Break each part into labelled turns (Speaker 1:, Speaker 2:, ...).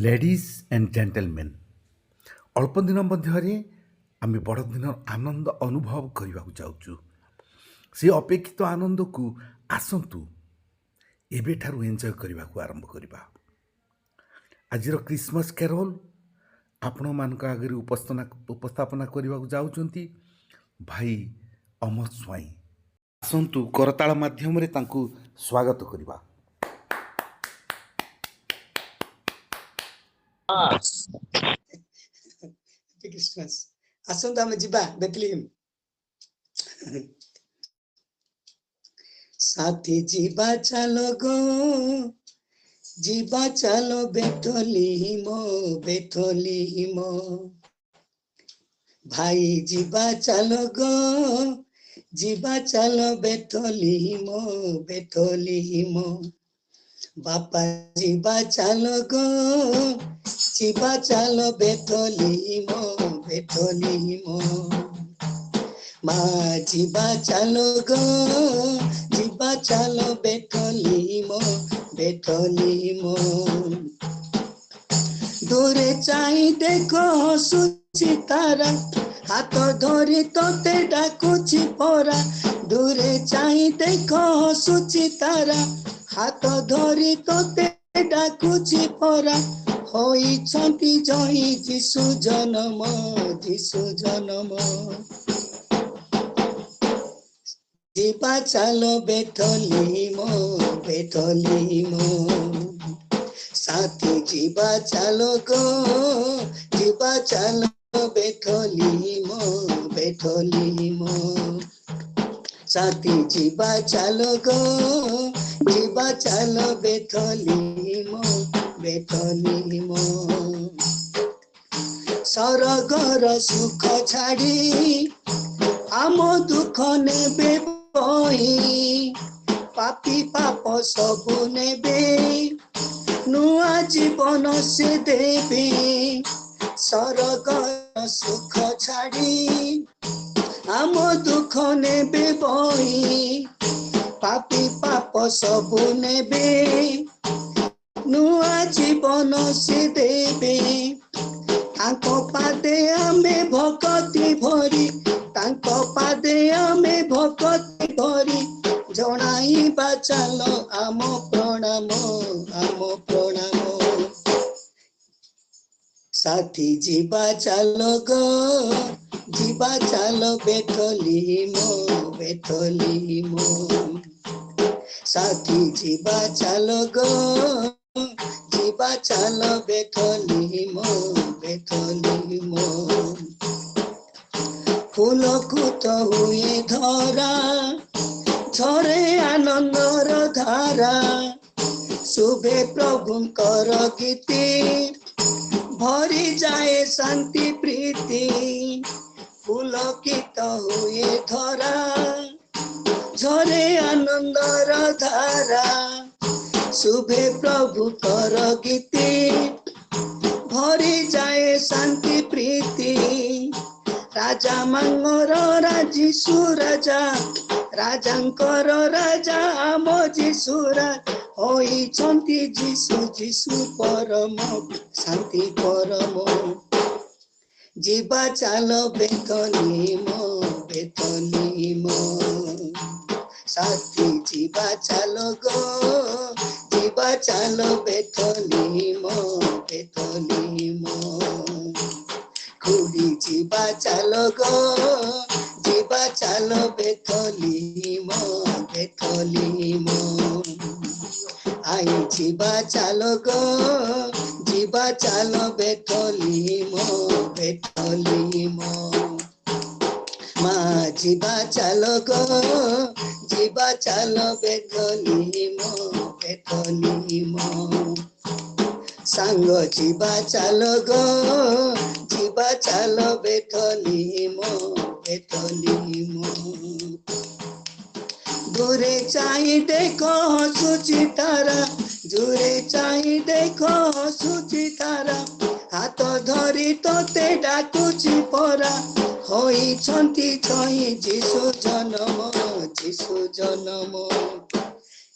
Speaker 1: Ladies and ଜେଣ୍ଟଲମେନ୍, ଅଳ୍ପ ଦିନ ମଧ୍ୟରେ ଆମେ ବଡ଼ଦିନର ଆନନ୍ଦ ଅନୁଭବ କରିବାକୁ ଯାଉଛୁ। ସେ ଅପେକ୍ଷିତ ଆନନ୍ଦକୁ ଆସନ୍ତୁ ଏବେଠାରୁ ଏନ୍ଜୟ କରିବାକୁ ଆରମ୍ଭ କରିବା। ଆଜିର କ୍ରିସମସ୍ କ୍ୟାରୋଲ ଆପଣମାନଙ୍କ ଆଗରେ ଉପସ୍ଥାପନା କରିବାକୁ ଯାଉଛନ୍ତି ଭାଇ ଅମର ସ୍ୱାଇଁ। ଆସନ୍ତୁ କରତାଳ ମାଧ୍ୟମରେ ତାଙ୍କୁ ସ୍ୱାଗତ କରିବା।
Speaker 2: क्रिसमस आसंतु आमे जिबा बेथलेहेम साथी जिबा चलो गो जिबा चलो बेथलेहेम बेथलेहेम भाई जिबा चलो गो जिबा चलो बेथलेहेम बेथलेहेम बापा जिबा चलो गो जिबा चलो बेथलेहेम बेथलेहेम माँ जिबा चलो गो जिबा चलो बेथलेहेम बेथलेहेम दूरे चाहि देखो हसुची तारा हाथ धरी तोते डाकुची परा दूरे चाहि देखो हसुची तारा हाथ धरी तोते डाकुची परा होइछन्ति जय जीशु जन्म जिबा चलो बेथलेहेम बेथलेहेम साथी जिबा चलो गो जिबा चलो बेथलेहेम बेथलेहेम साथी जिबा चलो गो जिबा चलो बेथलेहेम बेथलेहेम सरगर सुख छाड़ी आम दुख नेबे बही पापी पाप सबु नेबे नुआ जीवन से देवे सरगर सुख छाड़ी आम दुख नेबे बही पापी पाप सबु नेबे नुआ जीवन से देवे तांको पादे आमे भक्ति भरी तांको पादे आमे भक्ति भरी जणाइबा चलो आम प्रणाम साथी जिबा चलो गो जिबा चलो बेथलेहेम बेथलेहेम साथी जिबा चलो गो जिबा चलो बेथलेहेम बेथलेहेम फूल कुत हुए धरा झरे आनंदर धारा शुभे प्रभुंकर गीति भरी जाए शांति प्रीति पुलकित हुए धरा झरे आनंदर धारा शुभे प्रभु कर गीति भरी जाए शांति प्रीति राजा मांगर राजी सुराजा राजांकर राजा आम जीशुरा होइछन्ति जीशु जीशु परम शांति परम जिबा चलो बेथलेहेम बेथलेहेम साथी जिबा चलो गो जिबा चलो बेथलेहेम बेथलेहेम खुदी जिबा चलो गो जिबा चलो बेथलेहेम बेथलेहेम आई जिबा चलो गो जिबा चलो बेथलेहेम बेथलेहेम माँ जिबा चलो गो जिबा चलो बेथलेहेम बेथलेहेम सांग जिबा चलो गो जिबा चलो बेथलेहेम बेथलेहेम दूरे चाहि देखो हसुची तारा दूरे चाहि देखो हसुची तारा हाथ धरी तोते डाकुची परा होइछन्ति जय जीशु जन्म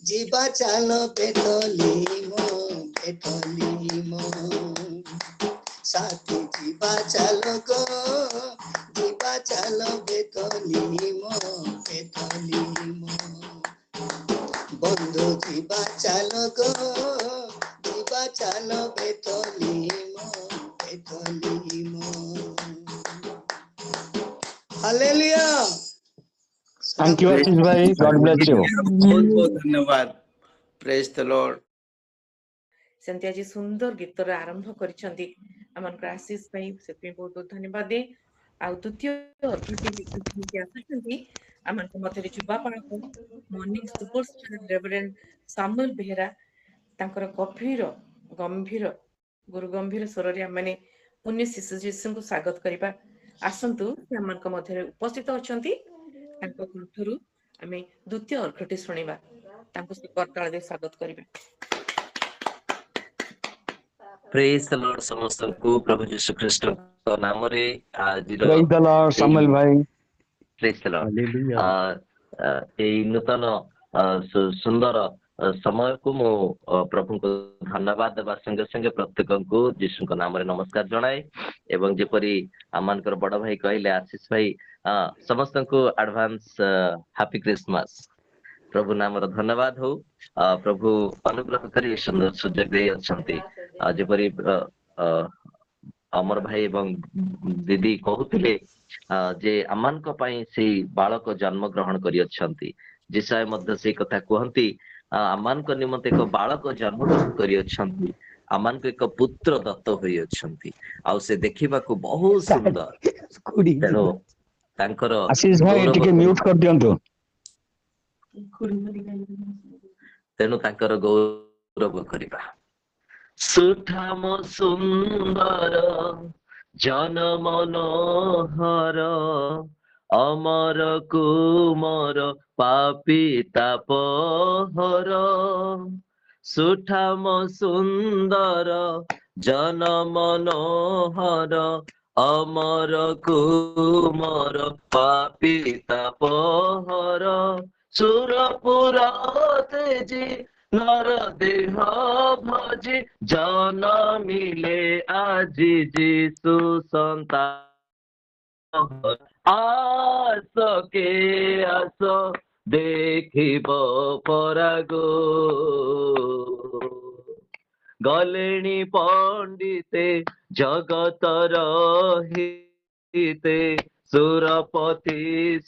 Speaker 2: जिबा चलो बेथलेहेम बेथलेहेम साथी जीवा चालो गो जीवा चालो बेतलिमो बेतलिमो बंधु जीवा चालो गो जीवा चालो बेतलिमो बेतलिमो hallelujah
Speaker 3: Thank you, Ashish bhai. God bless you.
Speaker 4: बहुत बहुत धन्यवाद प्रेज द लॉर्ड
Speaker 5: ସେମିତି ଆଜି ସୁନ୍ଦର ଗୀତର ଆରମ୍ଭ କରିଛନ୍ତି ଆମଙ୍କର ଆଶିଷ ଭାଇ ସେଥିପାଇଁ ବହୁତ ବହୁତ ଧନ୍ୟବାଦ ଦିଏ ଆଉ ଦ୍ୱିତୀୟ ଅତିଥି ଆସୁଛନ୍ତି ଆମଙ୍କ ମଧ୍ୟରେ ଯୁବାପାଳକ morning superstar reverend Samuel Behera ତାଙ୍କର ଗମ୍ଭୀର ଗୁରୁ ଗମ୍ଭୀର ସ୍ୱରରେ ଆମେ ପୁଣ୍ୟ ଶିଶୁ ଯୀଶୁଙ୍କୁ ସ୍ୱାଗତ କରିବା ଆସନ୍ତୁ ସେ ଆମଙ୍କ ମଧ୍ୟରେ ଉପସ୍ଥିତ ଅଛନ୍ତି ତାଙ୍କ କଣ୍ଠରୁ ଆମେ ଦ୍ୱିତୀୟ ଅର୍ଘଟି ଶୁଣିବା ତାଙ୍କୁ ସେ କରତାଳ ଦେଇ ସ୍ୱାଗତ କରିବା
Speaker 6: ପ୍ରେଜ ଦ ଲର୍ଡ ସମସ୍ତଙ୍କୁ ପ୍ରଭୁ ଯୀଶୁ ଖ୍ରୀଷ୍ଟଙ୍କ ନାମରେ ଆଜିର
Speaker 3: Praise the Lord, Samuel bhai.
Speaker 6: Praise the Lord
Speaker 3: Hallelujah.
Speaker 6: ଏଇ ନୂତନ ସୁନ୍ଦର ସମୟକୁ ମୁଁ ପ୍ରଭୁଙ୍କୁ ଧନ୍ୟବାଦ ଦେବା ସଙ୍ଗେ ସଙ୍ଗେ ପ୍ରତ୍ୟେକଙ୍କୁ ଯୀଶୁଙ୍କ ନାମରେ ନମସ୍କାର ଜଣାଏ ଏବଂ ଯେପରି ଆମମାନଙ୍କର ବଡ ଭାଇ କହିଲେ ଆଶିଷ ଭାଇ ସମସ୍ତଙ୍କୁ ଆଡଭାନ୍ସ ହାପି କ୍ରିସମାସ ପ୍ରଭୁ ନାମର ଧନ୍ୟବାଦ ହଉ ପ୍ରଭୁ ଅନୁଗ୍ରହ କରି ସୁନ୍ଦର ସୁଯୋଗ ଦେଇ ଅଛନ୍ତି ଯେପରି ଅମର ଭାଇ ଏବଂ ଦିଦି କହୁଥିଲେ ଯେ ଆମମାନଙ୍କ ପାଇଁ ସେଇ ବାଳକ ଜନ୍ମ ଗ୍ରହଣ କରିଅଛନ୍ତି ଯିଶାୟ ମଧ୍ୟ ସେଇ କଥା କୁହନ୍ତି ଆମମାନଙ୍କ ନିମନ୍ତେ ଏକ ବାଳକ ଜନ୍ମ ଗ୍ରହଣ କରିଅଛନ୍ତି ଆମମାନଙ୍କୁ ଏକ ପୁତ୍ର ଦତ୍ତ ହୋଇଅଛନ୍ତି ଆଉ ସେ ଦେଖିବାକୁ ବହୁତ ସୁନ୍ଦର ତେଣୁ ତାଙ୍କର
Speaker 3: Ashish bhai
Speaker 6: ଗୌରବ
Speaker 3: ଟିକେ mute କରିଦିଅନ୍ତୁ.
Speaker 6: ତେଣୁ ତାଙ୍କର ଗୌରବ କରିବା ସୁଠାମ ସୁନ୍ଦର ଜନ ମନୋହର ଅମର କୁମର ପାପି ତାପହର ସୁଠାମ ସୁନ୍ଦର ଜନ ମନୋହର ଅମର କୁମର ପାପି ତାପହର ସୁରପୁର ତେଜି ନର ଦେହ ଭଜି ଜନମିଲେ ଆଜି ଯୀଶୁ ସନ୍ତାନ ଆସ କେ ଆସ ଦେଖିବ ପରାଗୋ ଗଲେଣି ପଣ୍ଡିତେ ଜଗତର ହିତେ ସୁରପତି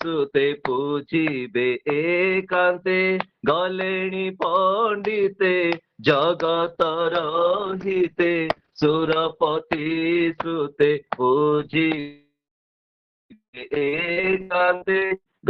Speaker 6: ସୁତେ ପୂଜିବେ ଏକାନ୍ତେ ଗଲେଣି ପଣ୍ଡିତେ ଜଗତର ହିତେ ସୁରପତି ସୁତେ ପୂଜିବେ ଏକାନ୍ତେ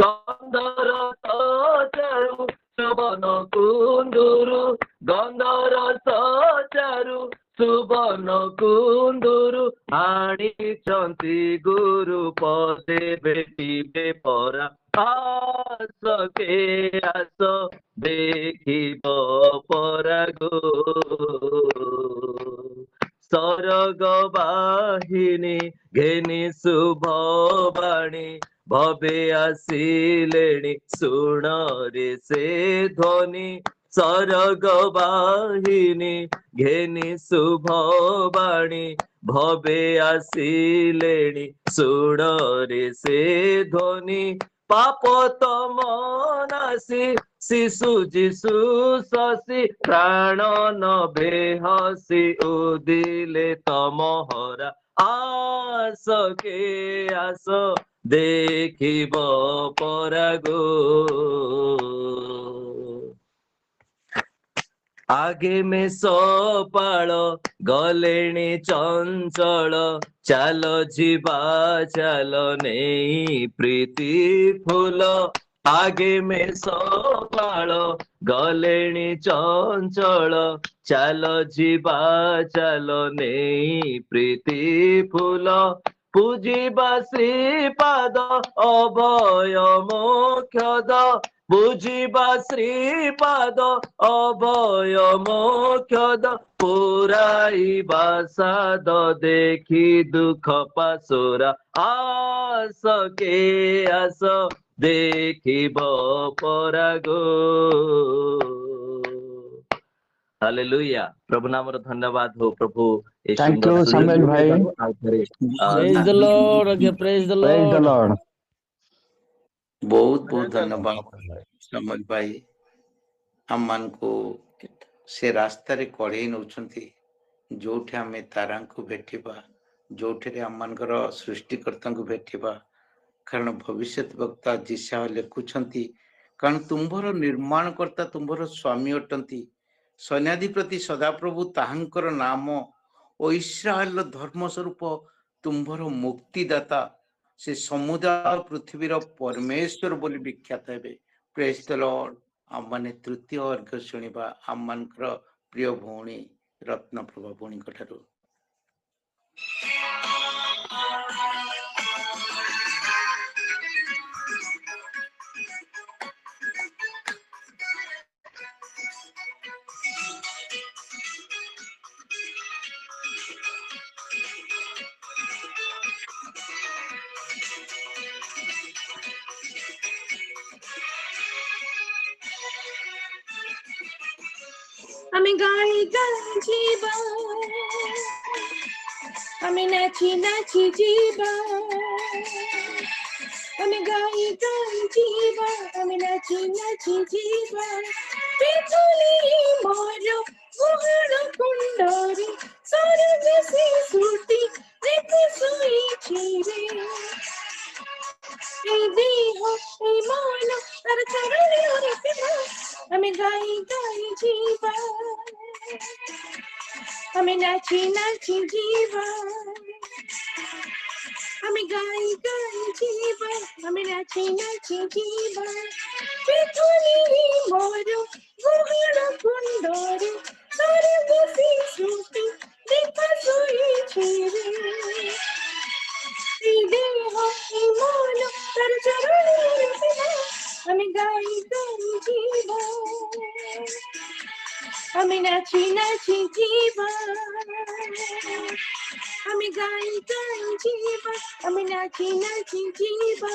Speaker 6: ଗନ୍ଧର ସଚାରୁ ସୁବନ କୁନ୍ଦୁରୁ ଗନ୍ଧର ସଚାରୁ ସୁବନ କୁନ୍ଦୁରୁ ଆଣିଛନ୍ତି ଗୁରୁ ପଦେ ଭେଟିବେ ପରା ଆସ କେ ଆସ ଦେଖିବ ପରାଗୋ ସରଗ ବାହିନୀ ଘେନି ଶୁଭ ବାଣୀ ଭବେ ଆସିଲେଣି ଶୁଣରେ ସେ ଧ୍ୱନି ସରଗ ବାହିନୀ ଘେନି ଶୁଭ ବାଣୀ ଭବେ ଆସିଲେଣି ଶୁଣରେ ସେ ଧ୍ୱନି ପାପ ତମ ନାସି ଶିଶୁ ଯୀଶୁ ଶଶି ପ୍ରାଣ ନବେ ହସି ଉଦିଲେ ତମ ହରା आस के आस देखिब परागो आगे में सपाळ गलेणी चंचल चाल जीवा चाल नहीं प्रीति फूल आगे में सपाळ गलेणी चंचल चाल जीवा चाल नहीं प्रीति फूल पूजिबा श्रीपाद अभय मोक्षद पूजिबा श्रीपाद अभय मोक्षद पुराइबा साद देखी दुख पासोरा आस के आस देखिब परागो हालेलुया प्रभु नाम धन्यवाद हो प्रभु ए
Speaker 3: Thank
Speaker 6: सुंदर
Speaker 3: you,
Speaker 6: सुंदर
Speaker 3: Samuel bhai.
Speaker 6: दिनहरू आउ थरे
Speaker 7: Praise the Lord. Okay, praise the
Speaker 3: Praise the
Speaker 7: Lord.
Speaker 3: Lord.
Speaker 4: बहुत बहुत धन्यवाद समझ भाई हम मान को से रास्ता रे कढ़ेई नौछंती जोठे आमे तारा को भेटिबा जोठे हम मानकर सृष्टिकर्ता को भेटिबा कारण भविष्य वक्ता जिसा लिखुंती कारण तुम्भर निर्माण कर्ता तुम्भर स्वामी अटंती सैन्याधिपति सदाप्रभु ताहांकर नाम ओ इस्राएल धर्म स्वरूप तुम्भर मुक्तिदाता से समुदाय पृथ्वीर परमेश्वर बोली विख्यात हेबे प्रेज द लॉर्ड आम माने तृतीय अर्घ शुणिबा आम मानकर प्रिय भौणी रत्नप्रभा भौणी ठारू
Speaker 5: আমি গাই গাই জীবা আমি নাচি নাচি জীবা আমি গাই গাই জীবা আমি নাচি নাচি জীবা পেছনে মর গুহার কুণ্ডরে স্বর্গ শিশুটি রেখে শুয়েছি রে এই দেহ এই মন তার চরণে অর্পিত আমি গাই গাই জীবা আমি নাচি নাচি জীবা আমি গাই গাই জীবা আমি নাচি নাচি জীবা পেছনে মর গুহার কুণ্ডরে স্বর্গ শিশুটি রেখে শুয়েছি রে এই দেহ এই মন তার চরণে অর্পিত আমি গাই গাই জীবা আমি নাচি নাচি জীবা আমি গাই গাই জীবা আমি নাচি নাচি জীবা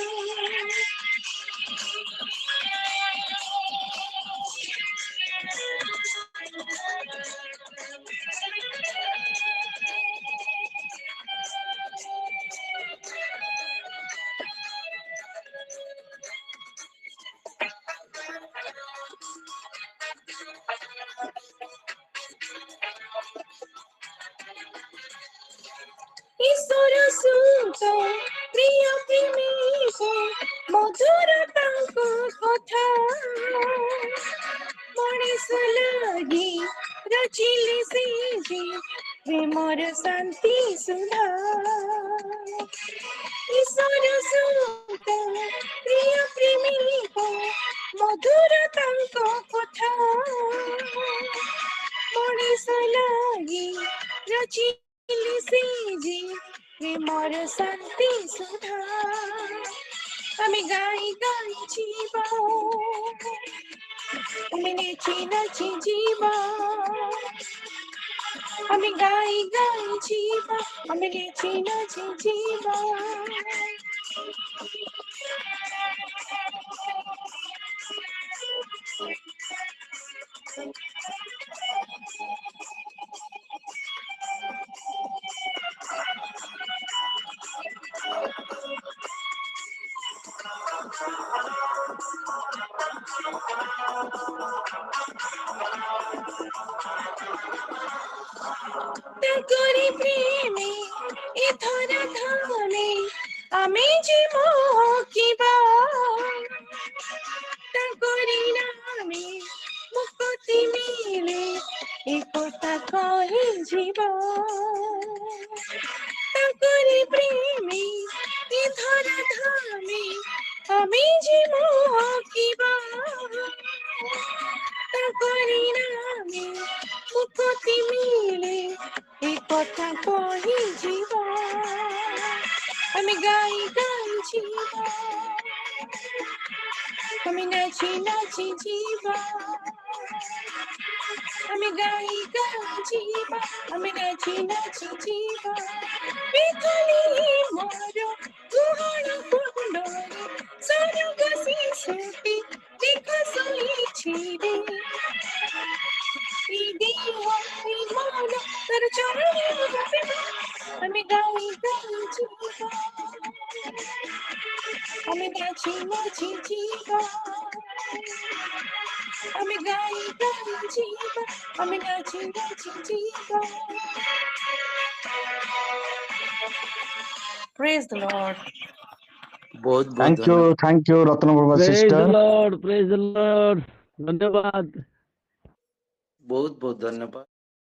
Speaker 5: ଈଶ୍ୱର ସୁତ ପ୍ରିୟ ପ୍ରେମିକ ମଧୁର ତାଙ୍କ କଥା ମଣିଷ ଲାଗି ରଚିଲେ ସେ ଯେ ପ୍ରେମର ଶାନ୍ତି ସୁଧା ଈଶ୍ୱର ସୁତ ପ୍ରିୟ ପ୍ରେମିକ ମଧୁର ତାଙ୍କ କଥା ମଣିଷ ଲାଗି ରଚି প্রেমর শান্তি সুধা আমি গাই গাই জীবা আমি নেচি নাচি জীবা আমি গাই গাই জীবা আমি নেচি নাচি জীবা তাকরি প্রেমে এ ধরা ধানে আমি যে মকিবা তাকরি নামে মুক্তি মিলে এ কথা কহে জীবা তাকরি প্রেমে এ ধরা ধানে আমি যে মকিবা তাকরি নামে মুক্তি মিলে এ কথা কহি জীবা আমি গাই গাই জীবা আমি নাচি নাচি জীবা আমি গাই গাই জীবা আমি নাচি নাচি জীবা পেছনে মর গুহার কুণ্ডরে স্বর্গ শিশুটি দেখা শুয়েছি রে আমি নাচি নাচি জিবা আমি গাই গাই জিবা আমি নাচি নাচি জিবা প্রেজ দ্য লর্ড
Speaker 4: बहुत बहुत
Speaker 3: Thank you, Ratnaprabha
Speaker 7: Praise
Speaker 3: sister.
Speaker 7: the Lord, praise the Lord. ধন্যবাদ।
Speaker 4: बहुत बहुत धन्यवाद।